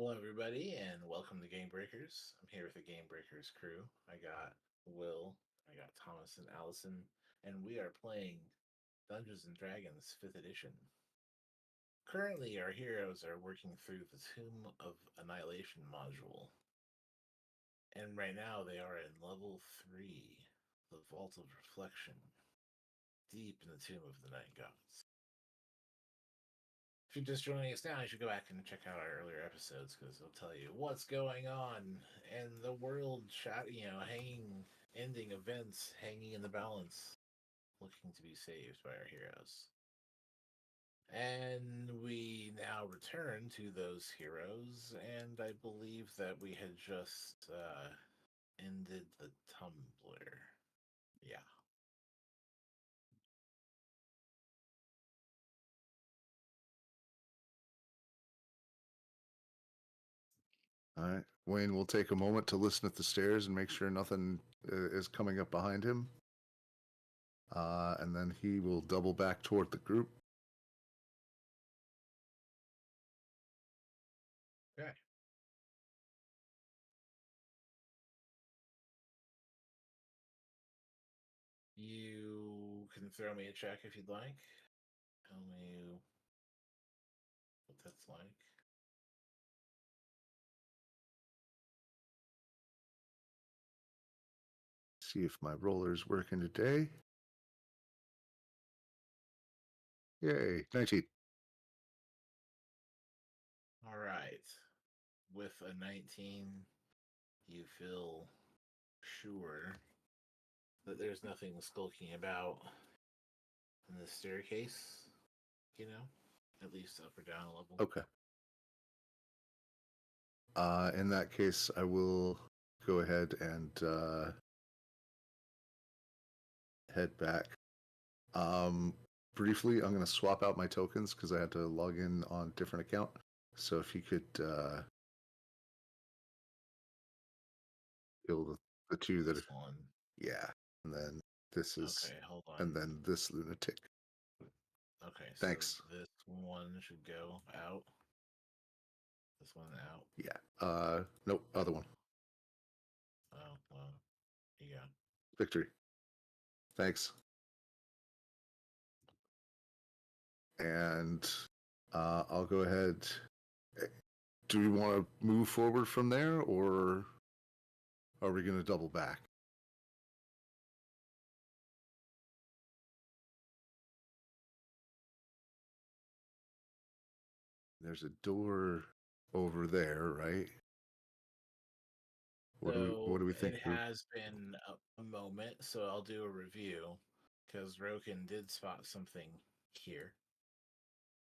Hello, everybody, and welcome to Gamebreakers. I'm here with the Gamebreakers crew. I got Will, I got Thomas and Allison, and we are playing Dungeons and Dragons 5th Edition. Currently, our heroes are working through the Tomb of Annihilation module, and right now they are in level 3, the Vault of Reflection, deep in the Tomb of the Night Gods. If you're just joining us now, you should go back and check out our earlier episodes because it'll tell you what's going on and the world hanging, ending events hanging in the balance, looking to be saved by our heroes. And we now return to those heroes, and I believe that we had just ended the tumbler. Yeah. All right. Wayne will take a moment to listen at the stairs and make sure nothing is coming up behind him. And then he will double back toward the group. Okay. You can throw me a check if you'd like. Tell me what that's like. See if my roller's working today. Yay, 19. All right. With a 19, you feel sure that there's nothing skulking about in the staircase, at least up or down a level. Okay. In that case, I will go ahead and head back. Briefly, I'm going to swap out my tokens because I had to log in on a different account. So if you could kill the two that This one. yeah, and then this is Okay, hold on. and then this lunatic. Okay, Thanks. so this one should go out. This one out. Yeah. Nope, other one. Oh, well, yeah. Victory. Thanks. And I'll go ahead. Do we want to move forward from there, or are we going to double back? There's a door over there, right? What do we think? It has been a moment, so I'll do a review because Roken did spot something here.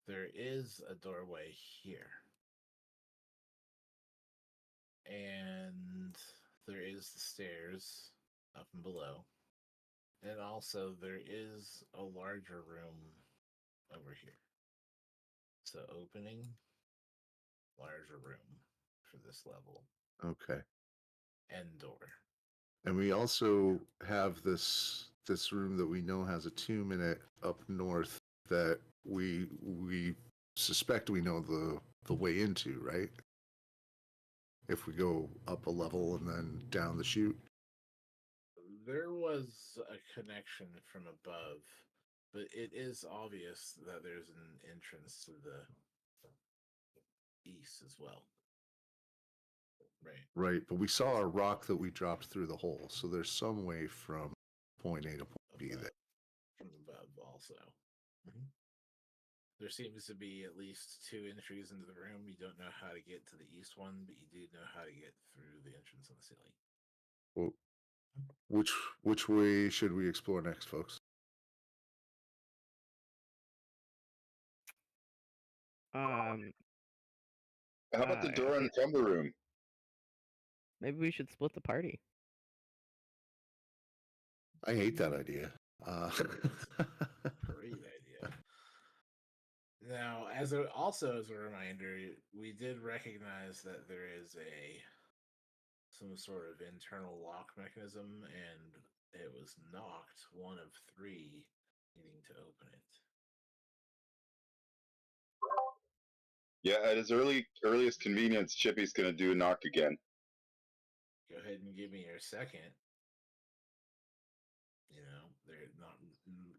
There is a doorway here. And there is the stairs up and below. And also there is a larger room over here. So opening, larger room for this level. Okay. End door. And we also have this room that we know has a tomb in it up north that we suspect we know the way into, right? If we go up a level and then down the chute. There was a connection from above, but it is obvious that there's an entrance to the east as well. Right. Right, but we saw a rock that we dropped through the hole, so there's some way from point A to point B there. From above also. Mm-hmm. There seems to be at least 2 entries into the room. You don't know how to get to the east one, but you do know how to get through the entrance on the ceiling. Well, which way should we explore next, folks? Um, How about the door in the tumble room? maybe we should split the party. I hate that idea. Great idea. Now, as a reminder, we did recognize that there is some sort of internal lock mechanism, and it was knocked 1 of 3 needing to open it. Yeah, at his earliest convenience, Chippy's gonna do a knock again. Go ahead and give me your second. You know, they're not.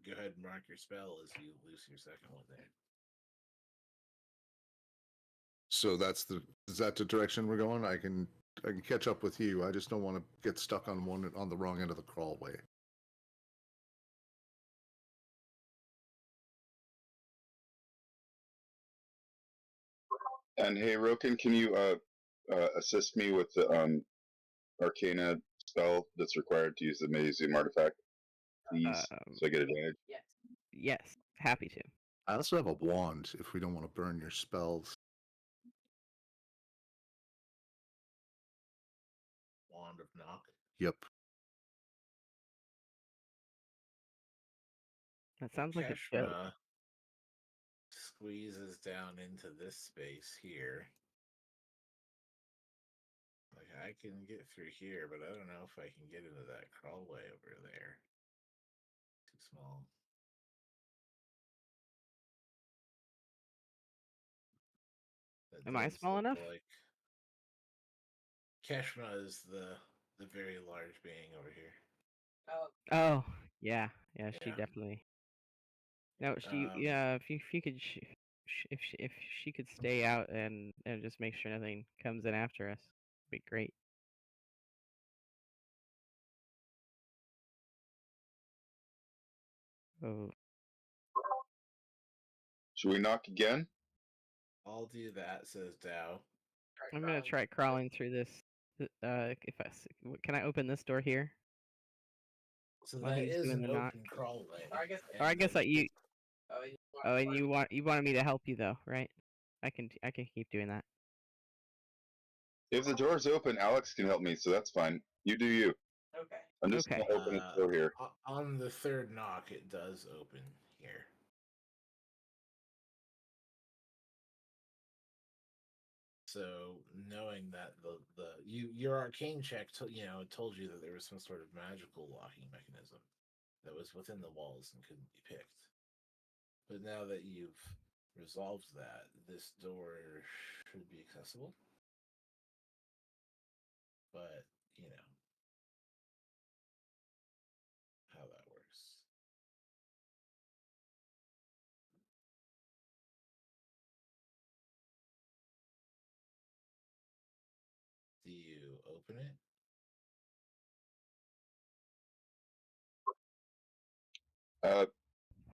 Go ahead and mark your spell as you loose your second one there. So is that the direction we're going? I can catch up with you. I just don't want to get stuck on the wrong end of the crawlway. And hey, Roken, can you assist me with the Arcana spell that's required to use the Mazium artifact, please, so I get advantage? Yes, happy to. I also have a wand if we don't want to burn your spells. Wand of knock. Yep. That sounds like a joke. Keshma squeezes down into this space here. Like, I can get through here, but I don't know if I can get into that crawlway over there. Too small. That Am I does small look enough? Like Keshma is the very large being over here. Oh, yeah, she Yeah. definitely. No, she, Um, yeah. If you could, if she could stay out and just make sure nothing comes in after us, it'd be great. Oh, Should we knock again? I'll do that, says Dow. I'm gonna try crawling through this. Can I open this door here? So While that he's is doing an the knock. open crawlway. Or I guess that you. Oh, and you wanted me to help you though, right? I can keep doing that. If the door's open, Alex can help me, so that's fine. You do you. Okay. I'm just Okay. gonna open the door here. On the third knock, it does open here. So knowing that your arcane check told you that there was some sort of magical locking mechanism that was within the walls and couldn't be picked. But now that you've resolved that, this door should be accessible. But you know how that works. Do you open it?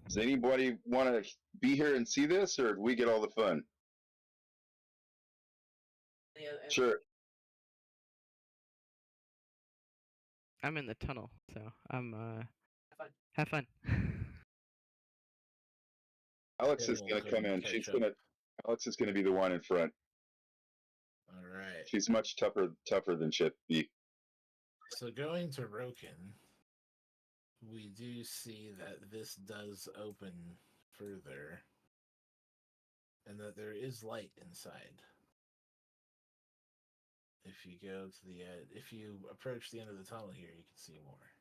Does anybody want to be here and see this, or do we get all the fun? Sure. I'm in the tunnel, so I'm have fun. Alex Then is we'll gonna go come and in. catch up. Alex is gonna be the one in front. All right. She's much tougher than Chippy. So going to Roken, we do see that this does open further, and that there is light inside. If you go to the edge, if you approach the end of the tunnel here, you can see more.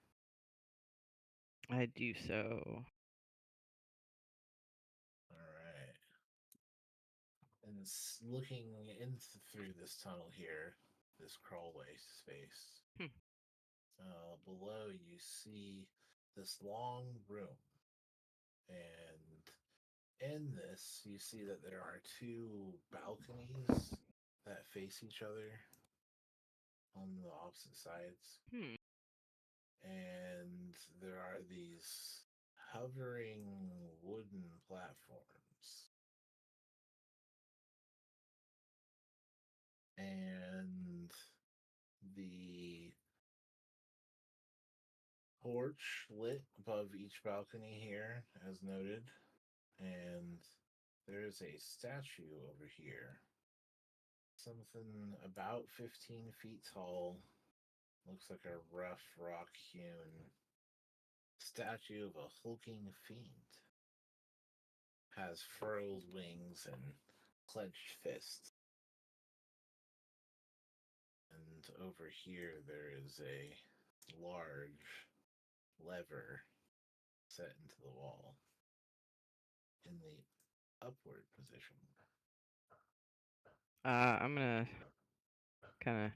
I do so. All right. And it's looking in through this tunnel here, this crawlway space. Below you see this long room, and in this you see that there are two balconies that face each other on the opposite sides. And there are these hovering wooden platforms. And the porch lit above each balcony here, as noted. And there's a statue over here. Something about 15 feet tall. Looks like a rough rock hewn statue of a hulking fiend. Has furled wings and clenched fists. And over here there is a large lever set into the wall in the upward position. I'm gonna kind of,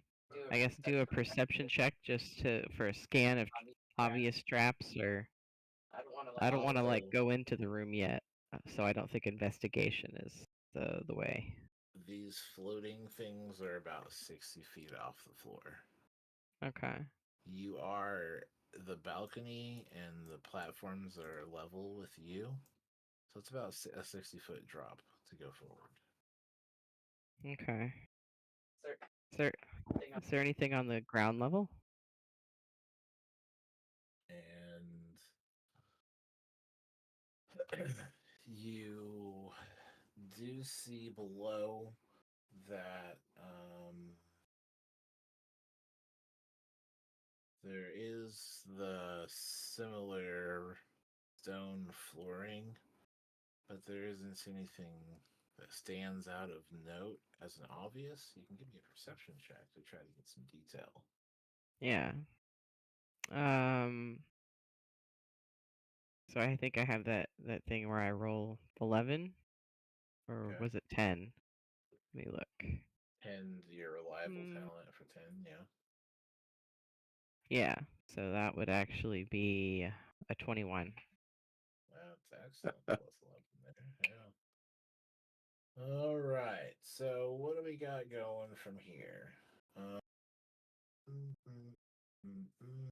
I guess, do a perception check just for a scan of obvious traps, or I don't want to like go into the room yet, so I don't think investigation is the way. These floating things are about 60 feet off the floor. Okay. You are the balcony and the platforms are level with you, so it's about a 60-foot drop to go forward. Okay. Is there anything on the ground level? And you do see below that there is the similar stone flooring, but there isn't anything that stands out of note as an obvious. You can give me a perception check to try to get some detail. Yeah. So I think I have that thing where I roll 11, or Okay. was it 10? Let me look. 10, your reliable talent for 10, yeah. Yeah. So that would actually be a 21. That's excellent. Plus 11 there, yeah. All right. So what do we got going from here? Mm, mm, mm, mm.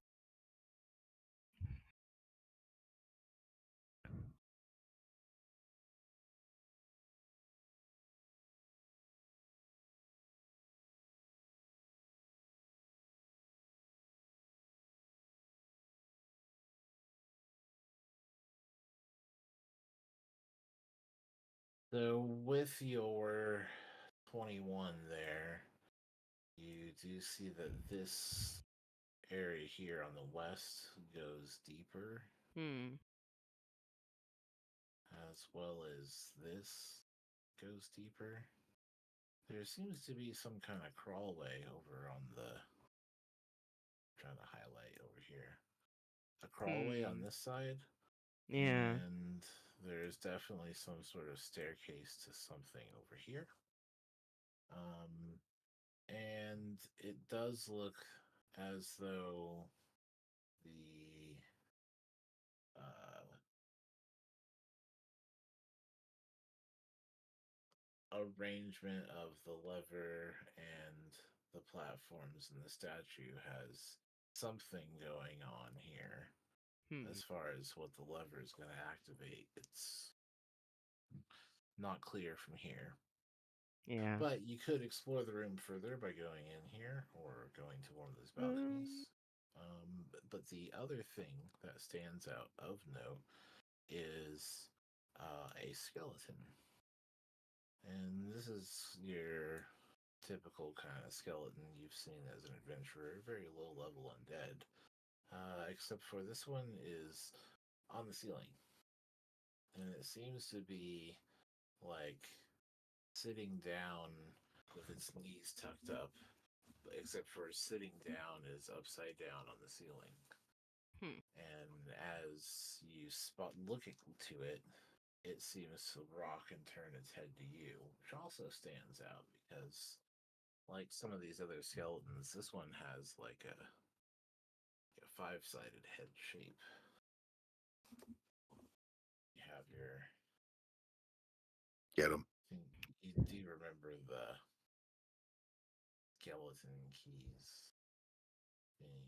So with your 21 there, you do see that this area here on the west goes deeper, as well as this goes deeper. There seems to be some kind of crawlway over on the. Trying to highlight over here. A crawlway on this side. Yeah. And there's definitely some sort of staircase to something over here. And it does look as though the arrangement of the lever and the platforms and the statue has something going on here. As far as what the lever is going to activate, it's not clear from here. Yeah. But you could explore the room further by going in here or going to one of those balconies. But the other thing that stands out of note is a skeleton. And this is your typical kind of skeleton you've seen as an adventurer, very low level undead. Except for this one is on the ceiling. And it seems to be like sitting down with its knees tucked up, except for sitting down is upside down on the ceiling. And as you spot looking to it, it seems to rock and turn its head to you, which also stands out because, like some of these other skeletons, this one has like a five-sided head shape. You have your. Get him. You do remember the skeleton keys being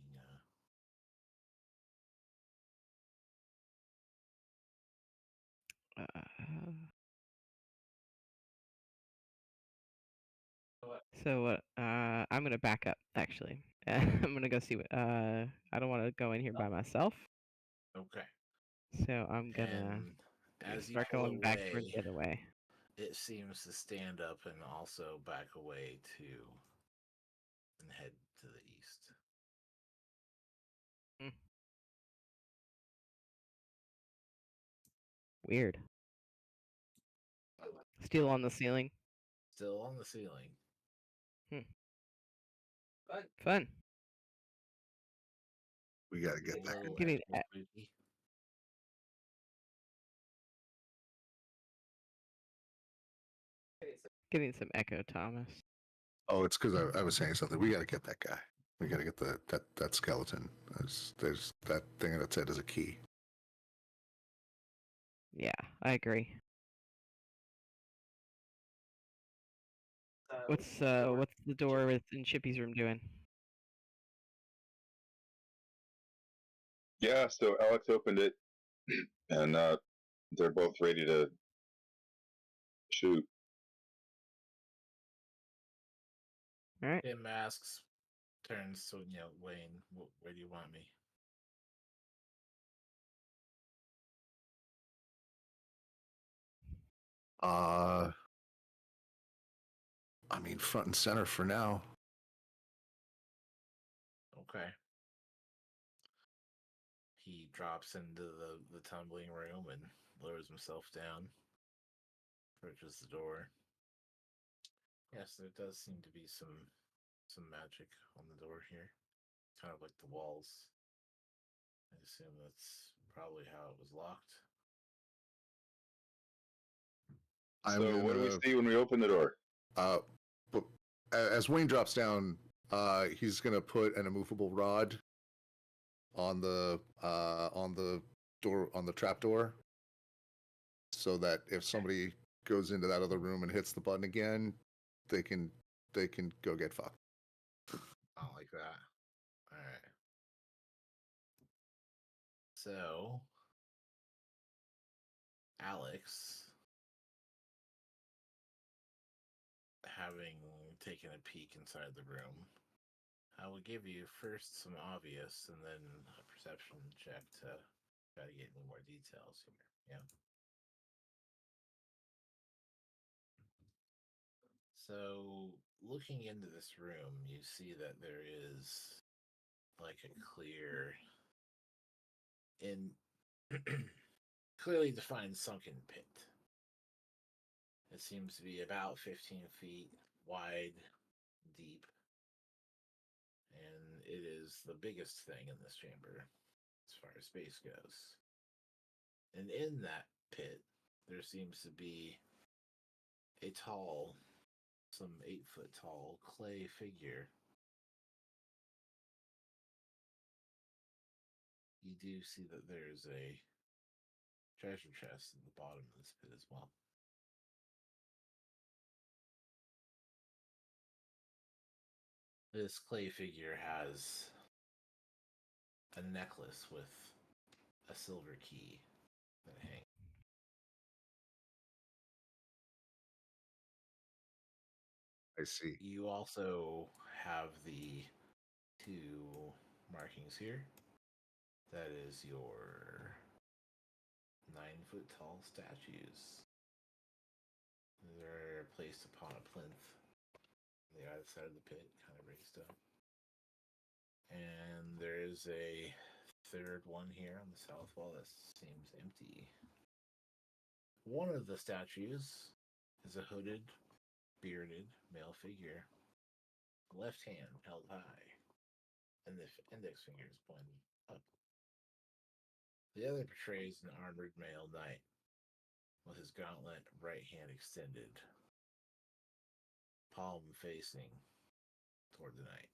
So I'm gonna back up actually. I'm gonna go see what. I don't want to go in here by myself. okay. So I'm gonna as you start pull going back towards away, the other way. it seems to stand up and also back away too, and head to the east. Weird. Still on the ceiling. Still on the ceiling. Fun. We gotta get back. I'm getting spooky. Getting some echo, Thomas. Oh, it's because I was saying something. We got to get that guy. We got to get that skeleton. There's that thing that said as a key. Yeah, I agree. What's the door in Chippy's room doing? Yeah, so Alex opened it, and they're both ready to shoot. All right. Tim asks, turns to Wayne. Where do you want me? I mean, front and center for now. Okay. He drops into the tumbling room and lowers himself down. Approaches the door. Yes, there does seem to be some magic on the door here. Kind of like the walls. I assume that's probably how it was locked. So what do we see when we open the door? But as Wayne drops down, he's gonna put an immovable rod on the door, on the trap door, so that if somebody goes into that other room and hits the button again, they can go get fucked. I don't like that. All right. So, Alex, having taken a peek inside the room, I will give you first some obvious and then a perception check to try to get any more details here. Yeah. So, looking into this room, you see that there is like a clear and clearly defined sunken pit. It seems to be about 15 feet wide, deep, and it is the biggest thing in this chamber as far as space goes. And in that pit, there seems to be a tall, some 8-foot tall clay figure. You do see that there's a treasure chest at the bottom of this pit as well. This clay figure has a necklace with a silver key that hangs. I see. You also have the 2 markings here. That is your 9-foot tall statues. They're placed upon a plinth on the other side of the pit, kind of raised up. And there is a 3rd one here on the south wall that seems empty. One of the statues is a hooded, bearded male figure, left hand held high, and the index finger is pointed up. The other portrays an armored male knight with his gauntlet right hand extended, palm facing toward the knight.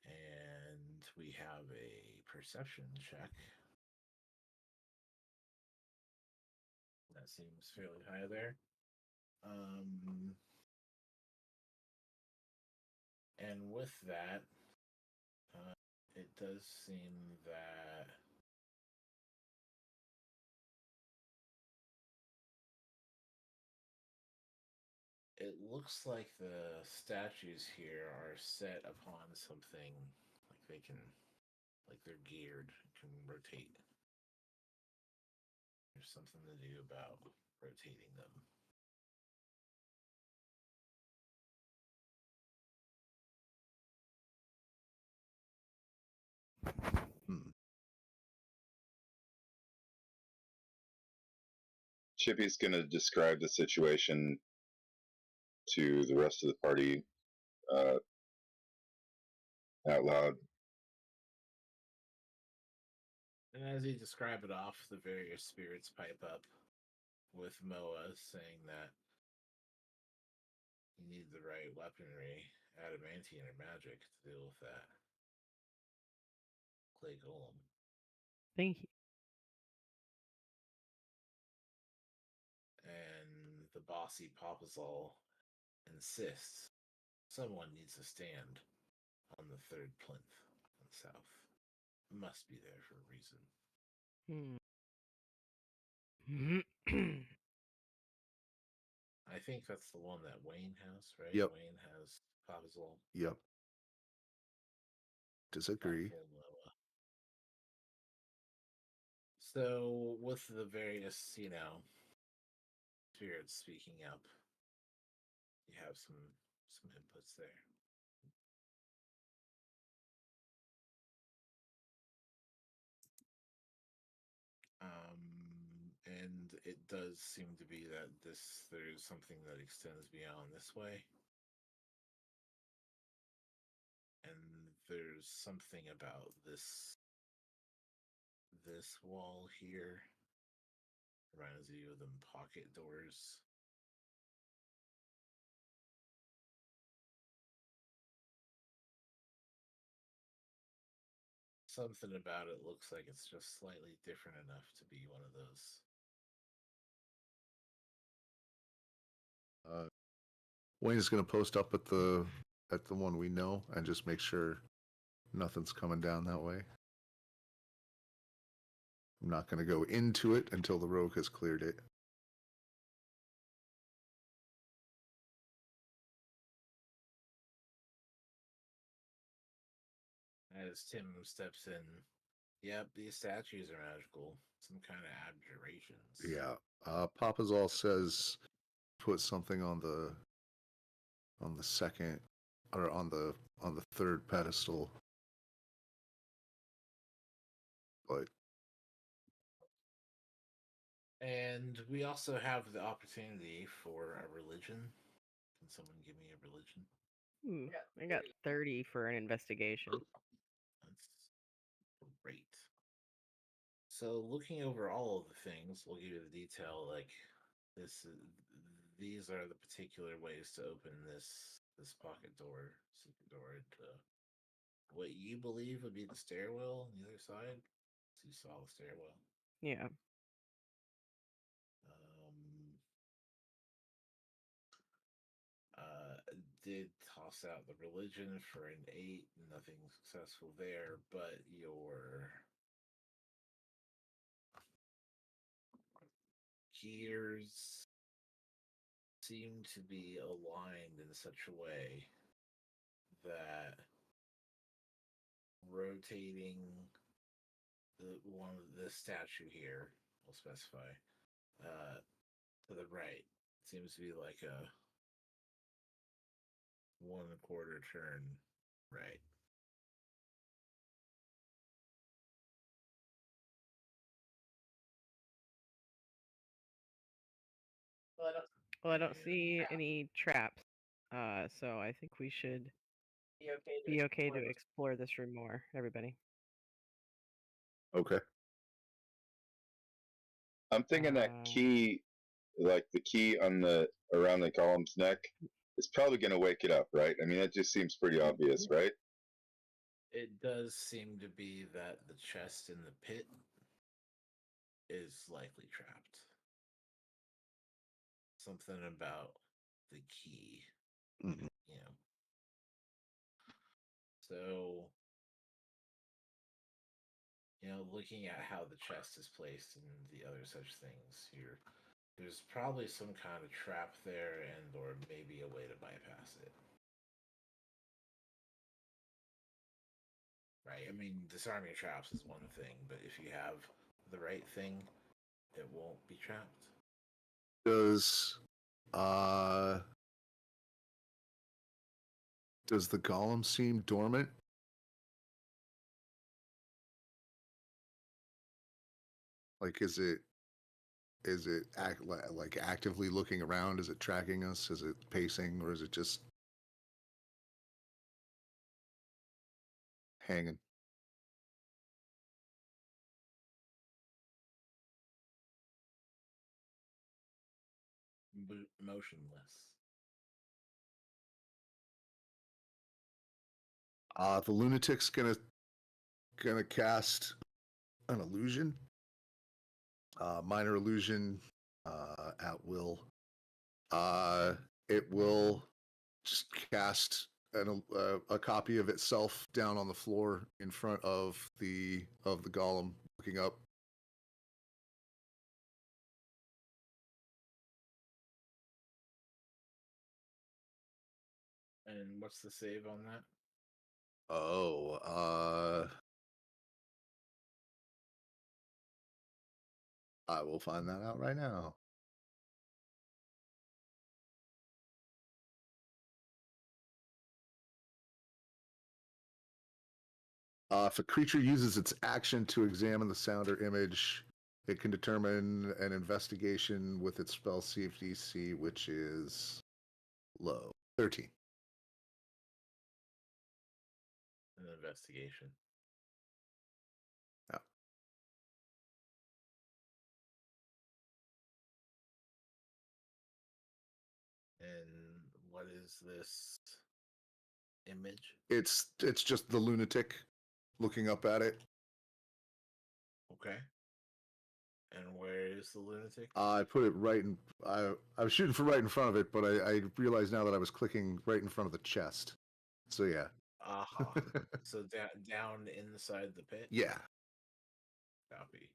And we have a perception check. That seems fairly high there. And with that, it does seem that it looks like the statues here are set upon something like they're geared, can rotate. There's something to do about rotating them. Chippy's going to describe the situation to the rest of the party out loud. And as you describe it off, the various spirits pipe up with Moa saying that you need the right weaponry, adamantine or magic, to deal with that clay golem. Thank you. And the bossy Papazol insists someone needs to stand on the third plinth in the south. It must be there for a reason. I think that's the one that Wayne has, right? Yep. Wayne has Papazol. Yep. Disagree. So, with the various, spirits speaking up, you have some inputs there. And it does seem to be that there's something that extends beyond this way. And there's something about this wall here. Reminds you of them pocket doors. Something about it looks like it's just slightly different enough to be one of those. Wayne's gonna post up at the one we know and just make sure nothing's coming down that way. I'm not gonna go into it until the rogue has cleared it. As Tim steps in, yep, these statues are magical. Some kind of abjurations. Yeah. Papazol says put something on the second or on the third pedestal. But And we also have the opportunity for a religion. Can someone give me a religion? I got 30 for an investigation. That's great. So looking over all of the things, we'll give you the detail. Like these are the particular ways to open this pocket door, secret door into what you believe would be the stairwell on the other side. So you saw the stairwell. Yeah. Did toss out the religion for an 8, nothing successful there, but your gears seem to be aligned in such a way that rotating the statue here, we'll specify, to the right seems to be like a 1/4 turn right. Well, I don't see any traps. So I think we should be okay to explore this room more, everybody. okay. I'm thinking that key, like the key on the around the column's neck, is probably going to wake it up, right? I mean, it just seems pretty obvious, right? It does seem to be that the chest in the pit is likely trapped. Something about the key, Mm-hmm. So, looking at how the chest is placed and the other such things, there's probably some kind of trap there, and or maybe a way to bypass it. Right? I mean, disarming traps is one thing, but if you have the right thing, it won't be trapped. Does the golem seem dormant? Like, is it like actively looking around? Is it tracking us? Is it pacing, or is it just hanging? motionless. The lunatic's gonna cast an illusion, minor illusion, at will. It will just cast a copy of itself down on the floor in front of the golem, looking up. And what's the save on that? Oh, I will find that out right now. If a creature uses its action to examine the sound or image, it can determine an investigation with its spell CFDC, which is low. 13. An investigation. Yeah. And what is this image? It's just the lunatic looking up at it. Okay. And where is the lunatic? I put it right in. I was shooting for right in front of it, but I realized now that I was clicking right in front of the chest. So yeah. Aha. So down inside the pit? Yeah. Copy.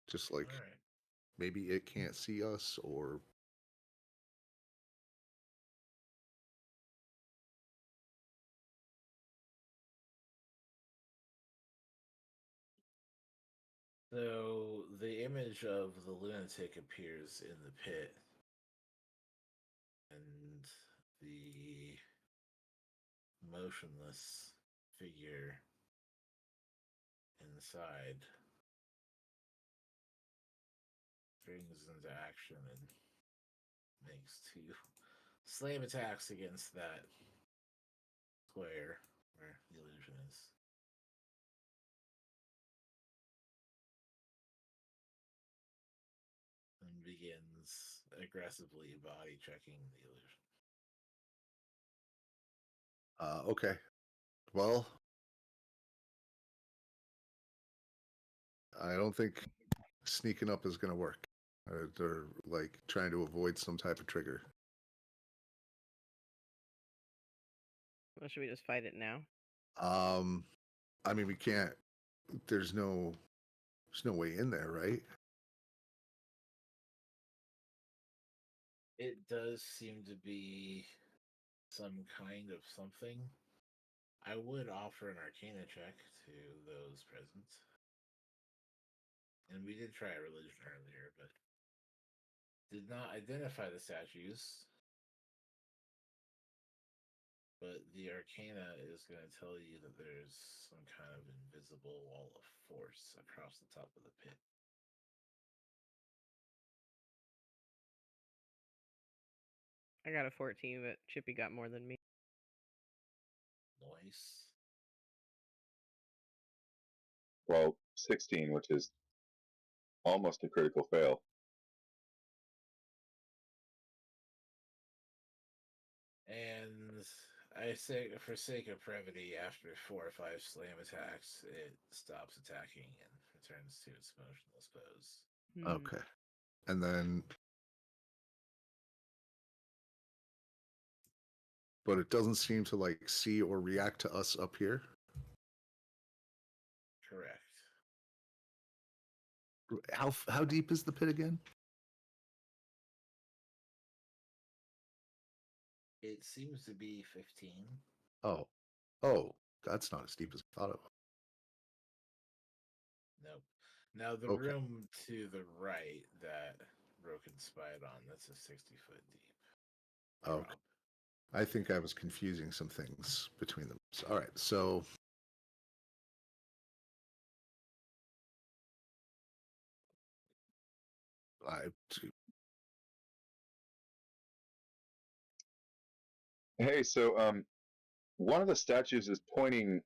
Just like All right. maybe it can't see us, or So the image of the lunatic appears in the pit, and the motionless figure inside springs into action and makes 2 slam attacks against that square where the illusion is. And begins aggressively body checking the illusion. okay. Well, I don't think sneaking up is going to work. Or like trying to avoid some type of trigger. Well, should we just fight it now? I mean, we can't. There's no way in there, right? It does seem to be some kind of something. I would offer an Arcana check to those present. And we did try a religion earlier, but did not identify the statues. But the Arcana is going to tell you that there's some kind of invisible wall of force across the top of the pit. I got a 14, but Chippy got more than me. Noise. Well, 16, which is almost a critical fail. And I say, for sake of brevity, after 4 or 5 slam attacks, it stops attacking and returns to its motionless pose. Okay. And then, but it doesn't seem to like see or react to us up here. Correct. How deep is the pit again? It seems to be 15. Oh, that's not as deep as I thought it was. Nope. Now, the Okay. room to the right that Broken spied on, that's a 60-foot deep drop. Okay. I think I was confusing some things between them. All right, so Hey, so one of the statues is pointing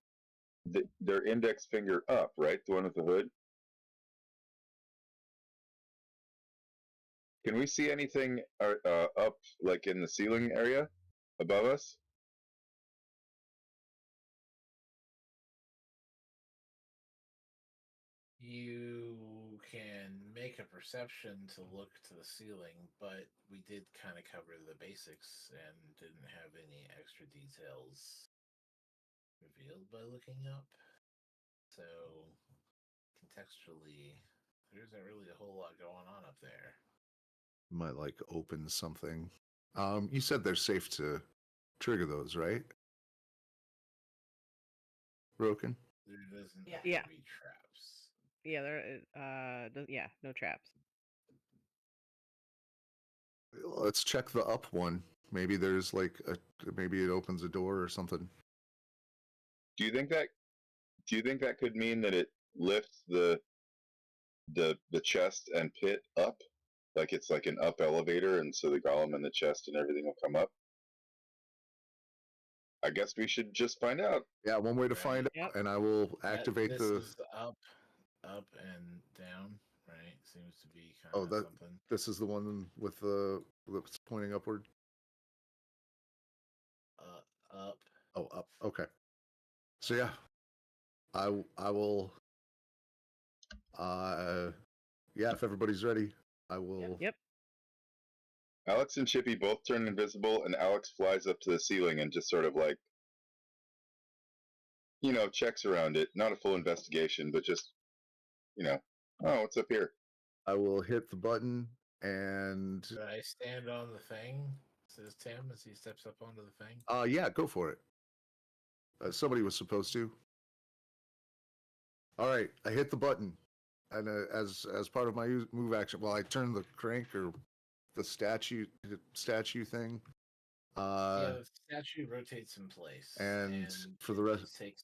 their index finger up, right? The one with the hood. Can we see anything up, like in the ceiling area above us? You can make a perception to look to the ceiling, but we did kind of cover the basics and didn't have any extra details revealed by looking up. So, contextually, there isn't really a whole lot going on up there. Might like open something. You said they're safe to trigger those, right? Broken. There doesn't Yeah. appear to be traps. Yeah, there. No traps. Let's check the up one. Maybe there's like maybe it opens a door or something. Do you think that could mean that it lifts the chest and pit up? Like it's like an up elevator, and so the golem and the chest and everything will come up? I guess we should just find out. Yeah, one way to Right. find Yep. out, and I will activate this the. is up and down, right? Seems to be kind Oh, of that something. this is the one with the that's pointing upward. Up. Oh, up. Okay. So yeah, I will. Yeah, if everybody's ready, I will. Yep. Alex and Chippy both turn invisible, and Alex flies up to the ceiling and just sort of like, checks around it. Not a full investigation, but just, oh, what's up here? I will hit the button and. Should I stand on the thing? Says Tim as he steps up onto the thing. Yeah, go for it. Somebody was supposed to. All right, I hit the button, and as part of my move action, well, I turn the crank or the statue thing. Yeah, the statue rotates in place, and for the it rest just takes.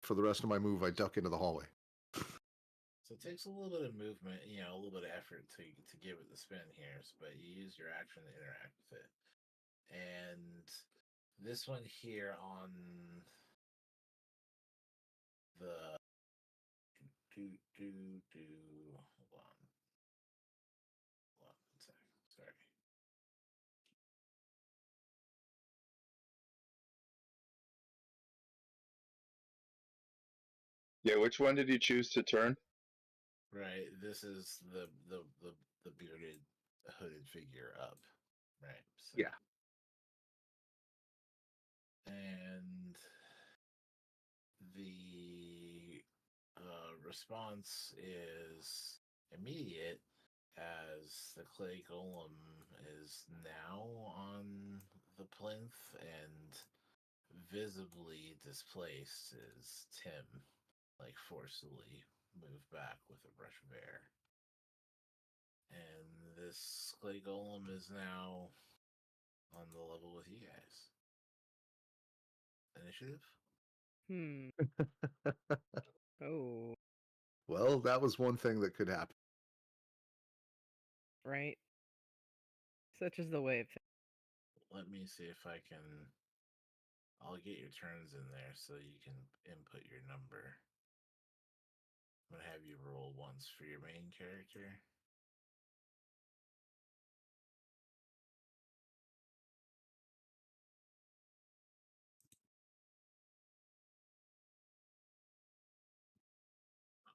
For the rest of my move, I duck into the hallway. So it takes a little bit of movement, a little bit of effort to give it the spin here, but you use your action to interact with it. And this one here on the hold on. Hold on 1 sec. Sorry. Yeah, which one did you choose to turn? Right. This is the bearded hooded figure up. Right. So. Yeah. And the response is immediate as the clay golem is now on the plinth and visibly displaced as Tim like forcibly moved back with a brush of air. And this clay golem is now on the level with you guys. Initiative? Oh. Well, that was one thing that could happen. Right. Such is the way of things. Let me see if I can. I'll get your turns in there so you can input your number. I'm gonna have you roll once for your main character.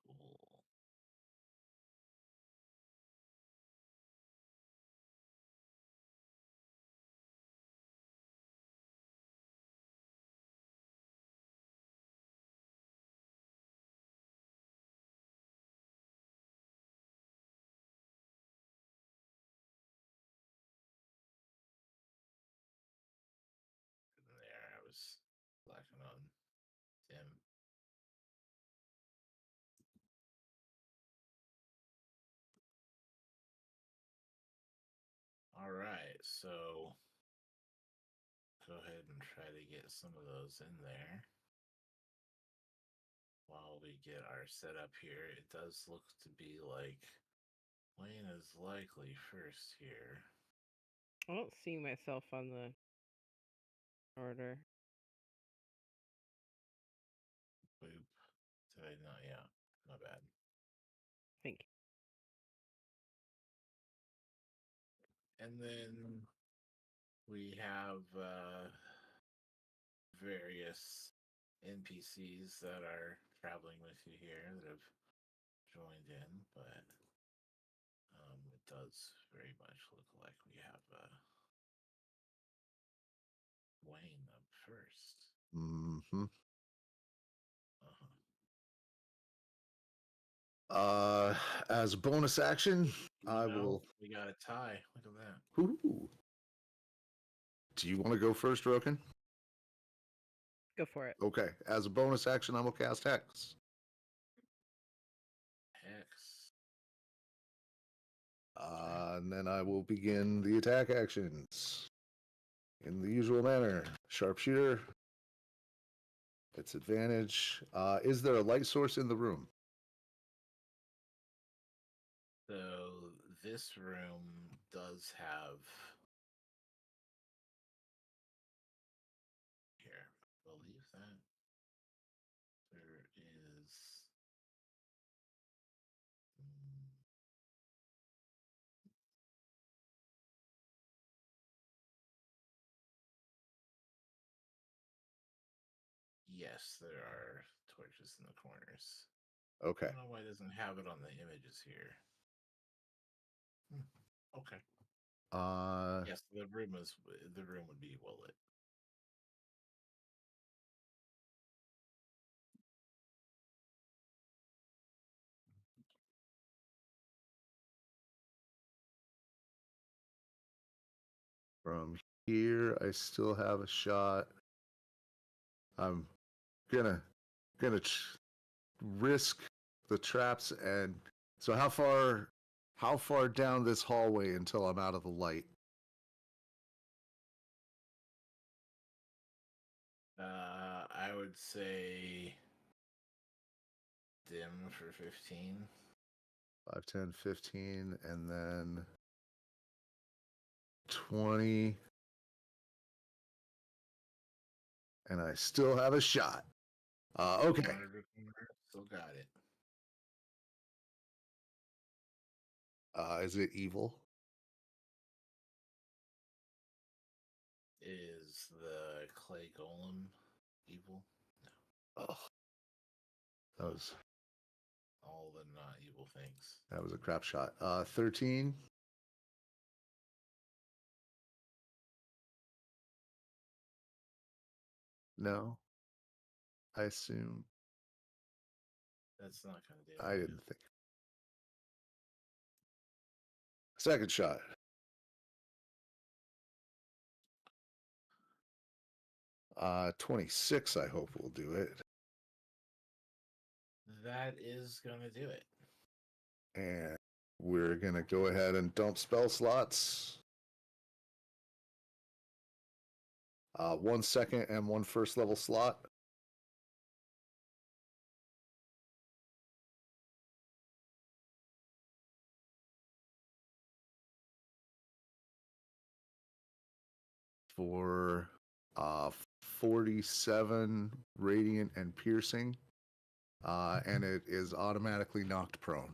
Cool. There, I was lacking on Tim. All right, so go ahead and try to get some of those in there. While we get our setup here, it does look to be like Wayne is likely first here. I don't see myself on the order. Boop. Did I not? Yeah, my bad. Think. And then we have various NPCs that are traveling with you here that have joined in, but it does very much look like we have Wayne up first. Mm-hmm. Uh-huh. As bonus action, I will. We got a tie. Look at that. Ooh. Do you want to go first, Roken? Go for it. Okay. As a bonus action, I will cast Hex. Hex. And then I will begin the attack actions in the usual manner. Sharpshooter. Its advantage. Is there a light source in the room? So this room does have. Here, I believe that there is. Yes, there are torches in the corners. Okay. I don't know why it doesn't have it on the images here. Okay. Yes, the room would be well lit. From here, I still have a shot. I'm gonna risk the traps. And so how far down this hallway until I'm out of the light? I would say dim for 15. 5, 10, 15, and then 20. And I still have a shot. Okay. Still got it. Is it evil? Is the clay golem evil? No. Oh, that was All the not evil things. That was a crap shot. 13. No. I assume. That's not going to do it. I didn't think. Second shot. 26, I hope will do it. That is going to do it. And we're going to go ahead and dump spell slots. 1 second and 1 first level slot. For 47 radiant and piercing. And it is automatically knocked prone.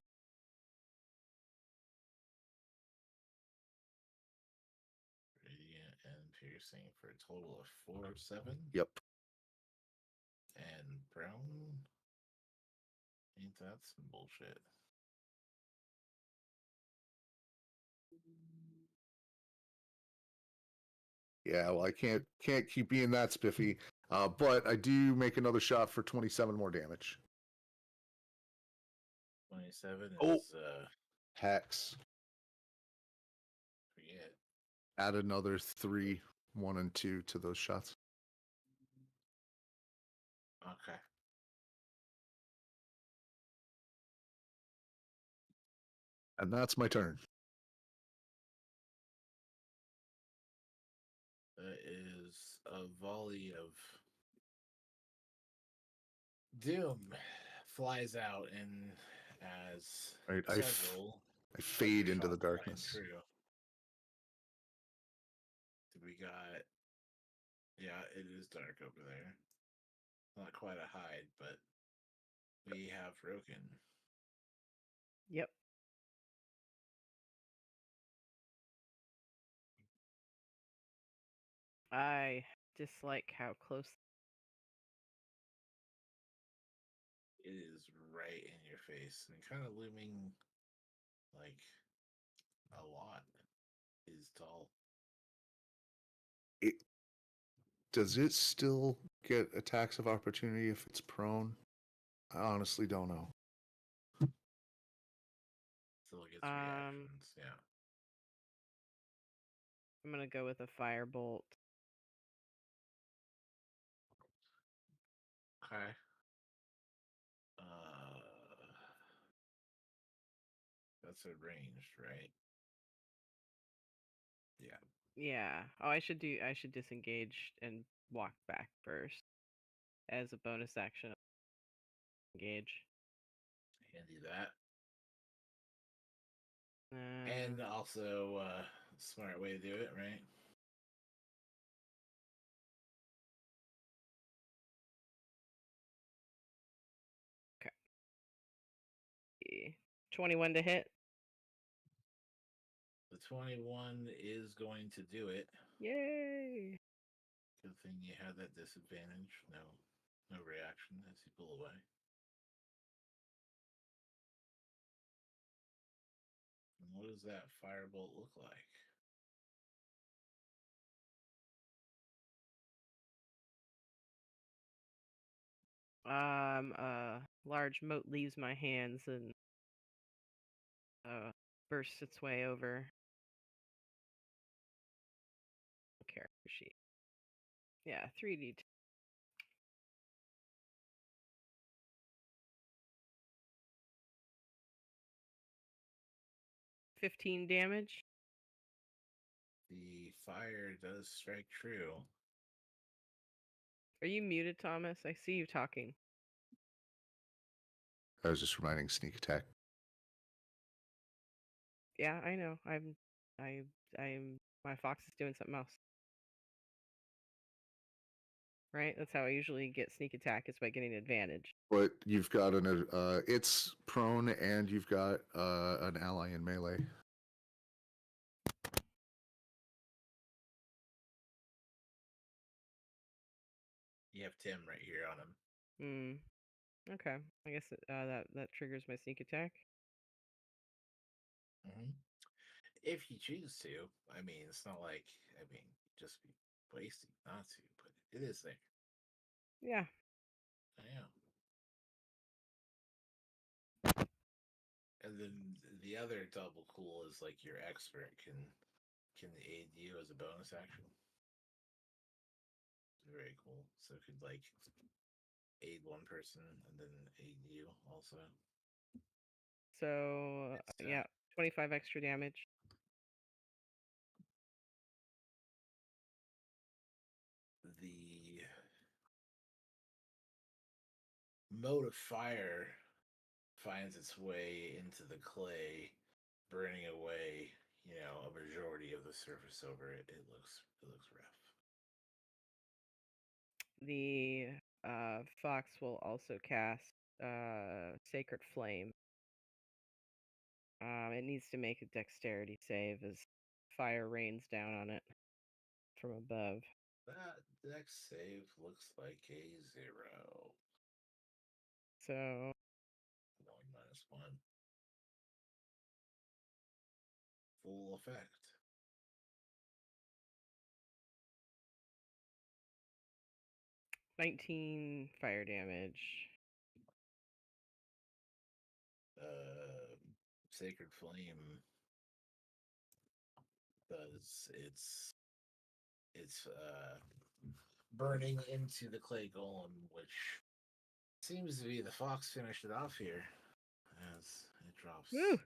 Radiant and piercing for a total of 4/7. Yep. And brown. Ain't that some bullshit? Yeah, well, I can't keep being that spiffy. But I do make another shot for 27 more damage. 27 Oh. is Hex. forget. Add another 3, 1 and 2 to those shots. Okay. And that's my turn. That is a volley of doom flies out, and as Right, several I fade into the shots flying darkness. through. We got, yeah, it is dark over there. Not quite a hide, but we have Roken. Yep. I dislike how close. It is right in your face and kind of looming like a lot. Is tall. Does it still get attacks of opportunity if it's prone? I honestly don't know. Still gets reactions. Yeah. I'm gonna go with a firebolt. Okay. That's a ranged, right? Yeah. Yeah. Oh, I should disengage and walk back first as a bonus action. Engage. Handy that. And also, smart way to do it, right? Okay. 21 to hit. The 21 is going to do it. Yay! Good thing you had that disadvantage. No reaction as you pull away. And what does that firebolt look like? A large moat leaves my hands and bursts its way over. Character sheet. Yeah, 3d. 15 damage. The fire does strike true. Are you muted, Thomas? I see you talking. I was just reminding sneak attack. Yeah, I know. My fox is doing something else. Right? That's how I usually get sneak attack, is by getting advantage. But you've got it's prone and you've got an ally in melee. You have Tim right here on him. Okay. I guess that triggers my sneak attack. Mm-hmm. If you choose to. I mean, it's not like, just be wasting not to, but it is there. Yeah. I am. And then the other double cool is like your expert can aid you as a bonus action. Very cool. So it could like aid one person and then aid you also. So yeah, 25 extra damage. The mote of fire finds its way into the clay, burning away, a majority of the surface over it. It looks rough. The fox will also cast Sacred Flame. It needs to make a dexterity save as fire rains down on it from above. That dex save looks like a 0. So 1 minus 1. Full effect. $19 fire damage. Sacred Flame does it's burning into the clay golem, which seems to be the fox finished it off here as it drops Woo!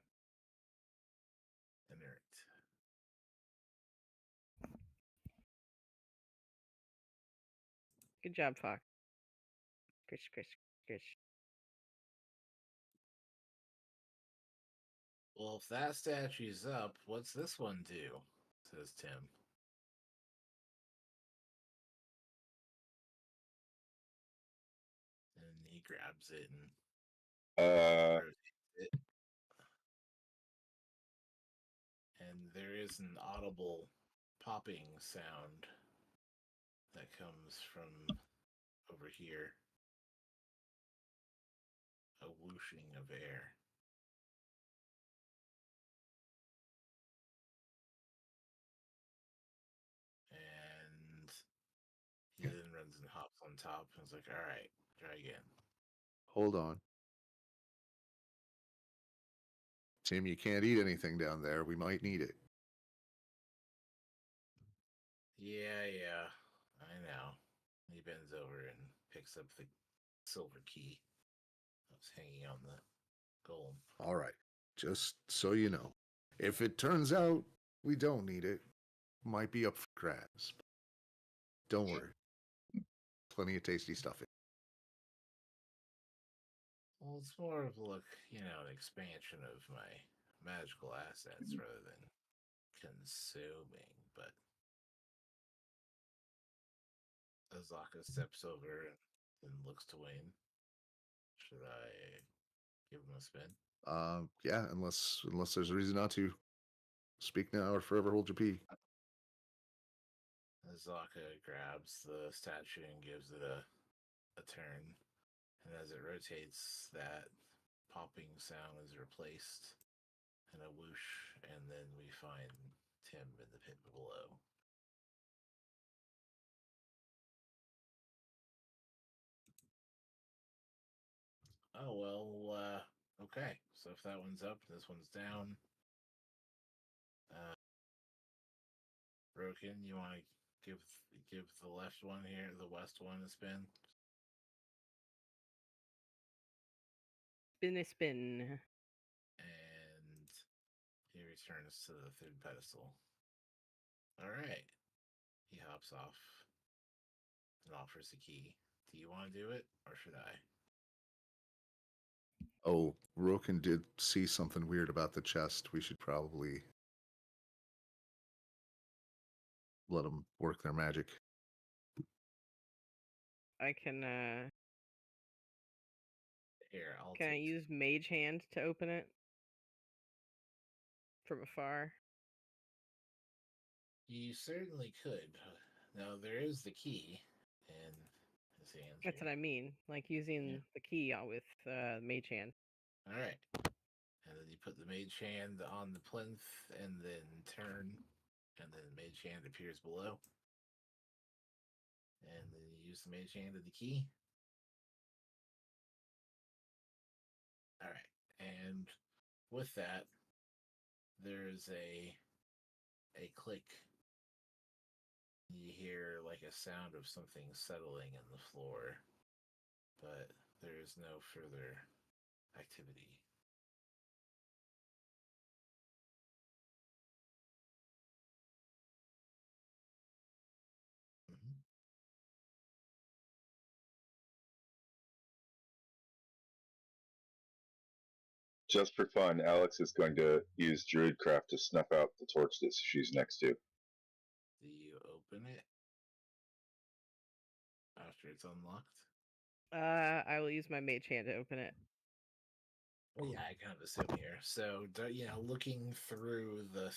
inert. Good job, fox. Chris. Well, if that statue's up, what's this one do? Says Tim. And he grabs it and rotates it. And there is an audible popping sound that comes from over here. A whooshing of air. And he then runs and hops on top and is like, alright, try again. Hold on. Tim, you can't eat anything down there. We might need it. Yeah, I know. He bends over and picks up the silver key that was hanging on the golem. All right. Just so you know. If it turns out we don't need it, might be up for grabs. Don't worry. Plenty of tasty stuff in. Well, it's more of an expansion of my magical assets rather than consuming, but Azaka steps over and looks to Wayne. Should I give him a spin? Yeah, unless there's a reason not to. Speak now or forever hold your pee. Azaka grabs the statue and gives it a turn. And as it rotates, that popping sound is replaced in a whoosh, and then we find Tim in the pit below. Oh, well, okay. So if that one's up, this one's down. Broken, you want to give the left one here, the west one, a spin? Spin a spin. And he returns to the third pedestal. All right. He hops off and offers the key. Do you want to do it, or should I? Oh, Roken did see something weird about the chest. We should probably let them work their magic. I can Here, I'll can I take. use Mage Hand to open it from afar? You certainly could. Now there is the key in his hands. That's here. what I mean. Like using the key with Mage Hand. All right. And then you put the mage hand on the plinth, and then turn, and then the mage hand appears below. And then you use the mage hand of the key. All right. And with that, there's a click. You hear like a sound of something settling in the floor, but there is no further activity. Mhm. Just for fun, Alex is going to use Druidcraft to snuff out the torch that she's next to. Do you open it after it's unlocked? I will use my Mage Hand to open it. Well, yeah, I kind of assume here. So, looking through the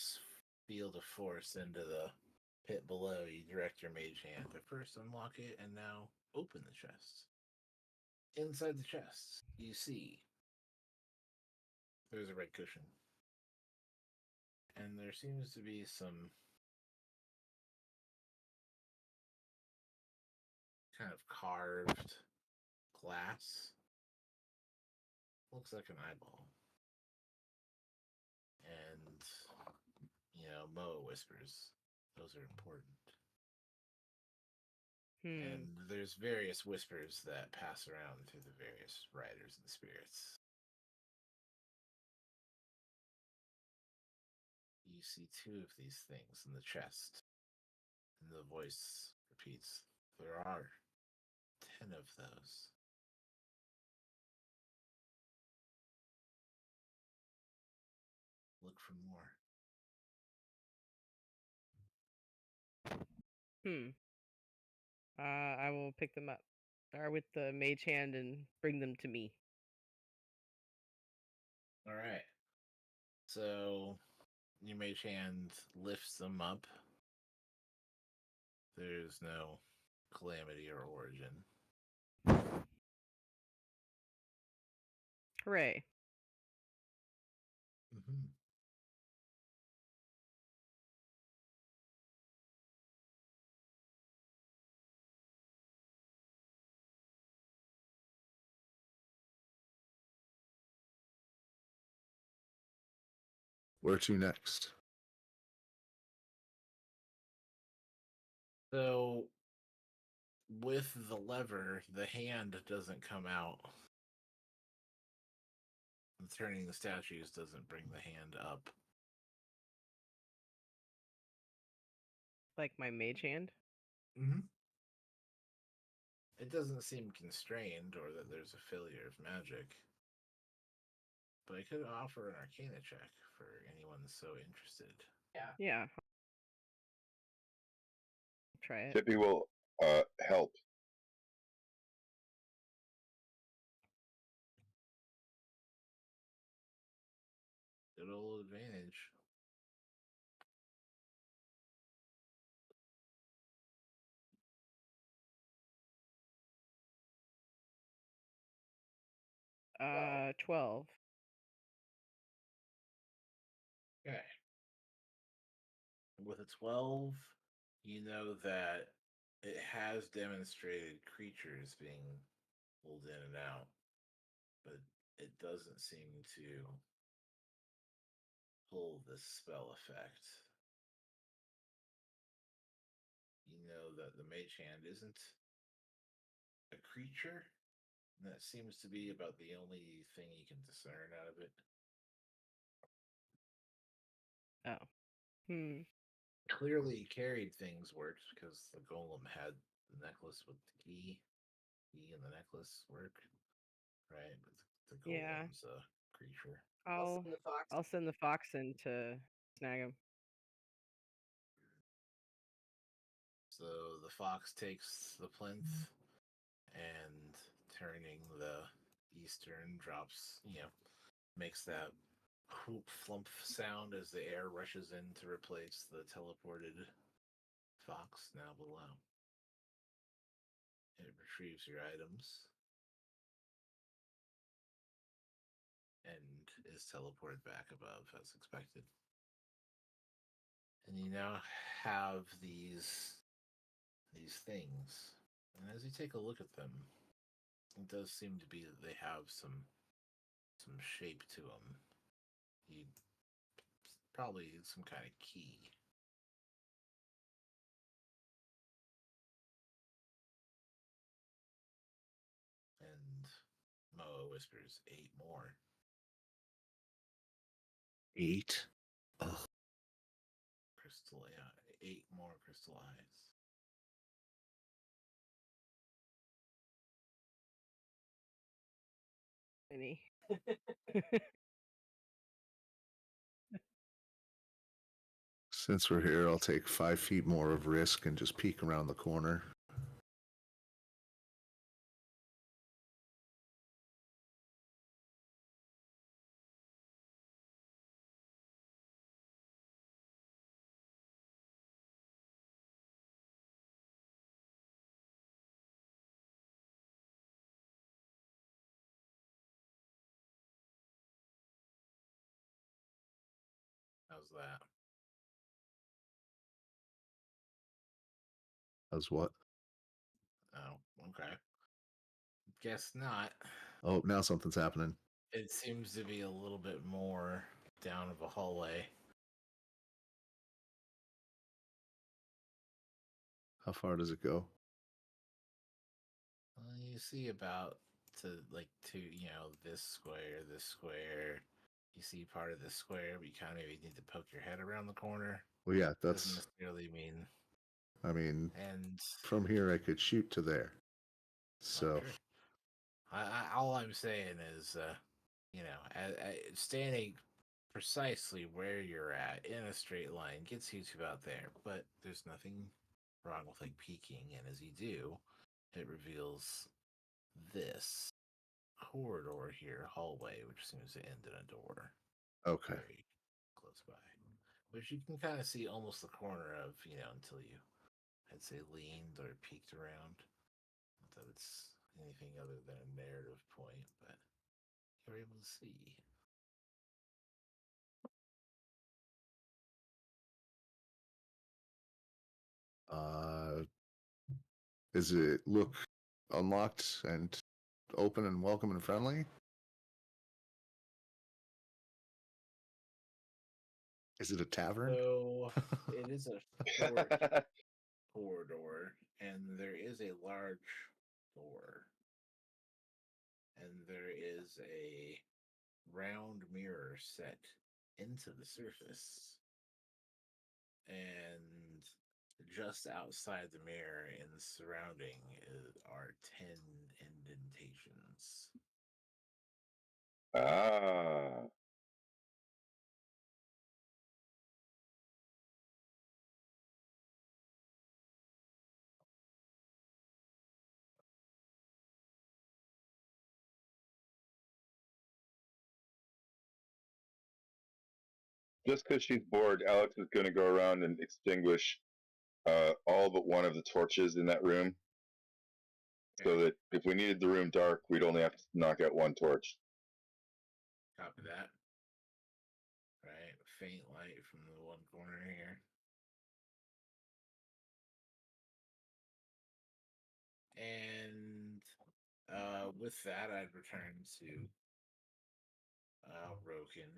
field of force into the pit below, you direct your mage hand to first unlock it and now open the chest. Inside the chest, you see there's a red cushion. And there seems to be some kind of carved glass. Looks like an eyeball. And, Moa whispers. Those are important. And there's various whispers that pass around through the various riders and spirits. You see two of these things in the chest. And the voice repeats, there are 10 of those. Look for more. I will pick them up. Or with the Mage Hand and bring them to me. All right. So your mage hand lifts them up. There's no calamity or origin. Hooray. Mm-hmm. Where to next? So, with the lever, the hand doesn't come out. And turning the statues doesn't bring the hand up. Like my mage hand? Mm-hmm. It doesn't seem constrained or that there's a failure of magic. But I could offer an Arcana check for anyone so interested. Yeah. Try it. Tippy will help. Good old advantage. Uh, 12. Okay. With a 12, you know that it has demonstrated creatures being pulled in and out, but it doesn't seem to pull this spell effect. You know that the mage hand isn't a creature, and that seems to be about the only thing you can discern out of it. Oh. Hmm. Clearly, carried things worked because the golem had the necklace with the key. Key and the necklace work, right? But the Yeah. golem's a creature. I'll send the fox in to snag him. So the fox takes the plinth and turning the eastern drops, makes that whoop flump sound as the air rushes in to replace the teleported fox now below. It retrieves your items and is teleported back above as expected. And you now have these things. And as you take a look at them, it does seem to be that they have some shape to them. You probably some kind of key. And Moa whispers, 8 more. 8. Ugh. Crystal, yeah, 8 more crystal eyes. Any. Since we're here, I'll take 5 feet more of risk and just peek around the corner. How's that? As what? Oh, okay. Guess not. Oh, now something's happening. It seems to be a little bit more down of a hallway. How far does it go? You see about this square. You see part of this square, but you kind of maybe need to poke your head around the corner. Well, yeah, Doesn't that's. necessarily mean. I mean, And from here I could shoot to there. So. sure. All I'm saying is, standing precisely where you're at in a straight line gets you to about there, but there's nothing wrong with like peeking, and as you do, it reveals this corridor here, hallway, which seems to end in a door Okay. very close by, which you can kind of see almost the corner of, until you I'd say, leaned or peeked around. Not that it's anything other than a narrative point, but you're able to see. Does it look unlocked and open and welcome and friendly? Is it a tavern? So it is a short corridor, and there is a large door, and there is a round mirror set into the surface, and just outside the mirror in the surrounding are 10 indentations. Ah. Just because she's bored, Alex is going to go around and extinguish all but one of the torches in that room, so that if we needed the room dark, we'd only have to knock out one torch. Copy that. Right, faint light from the one corner here. And with that, I'd return to Roken,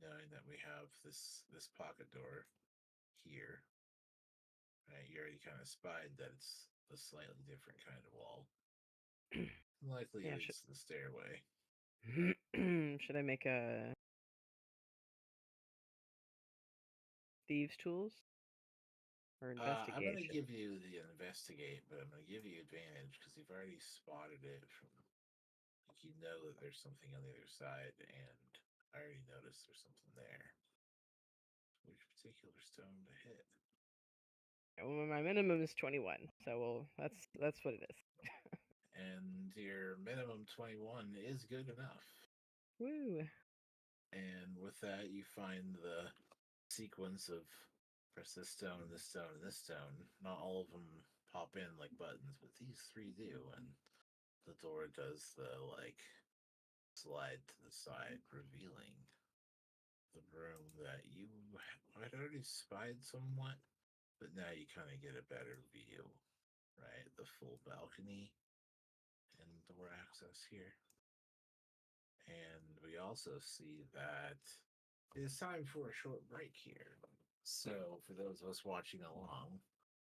knowing that we have this pocket door here. Right, you already kind of spied that it's a slightly different kind of wall. Likely Yeah, leads to the stairway. Should I make a thieves' tools or I'm going to investigation? give you the investigate, but I'm going to give you advantage because you've already spotted it from. Like, you know that there's something on the other side, and I already noticed there's something there. Which particular stone to hit? Well, my minimum is 21, so that's what it is. And your minimum 21 is good enough. Woo! And with that, you find the sequence of press this stone, and this stone, and this stone. Not all of them pop in like buttons, but these three do. And the door does the like slide to the side, revealing the room that you had already spied somewhat, but now you kind of get a better view, right? The full balcony and door access here. And we also see that it's time for a short break here. So, for those of us watching along,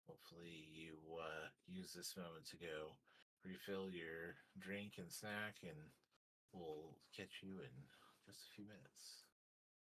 hopefully you use this moment to go refill your drink and snack, and we'll catch you in just a few minutes.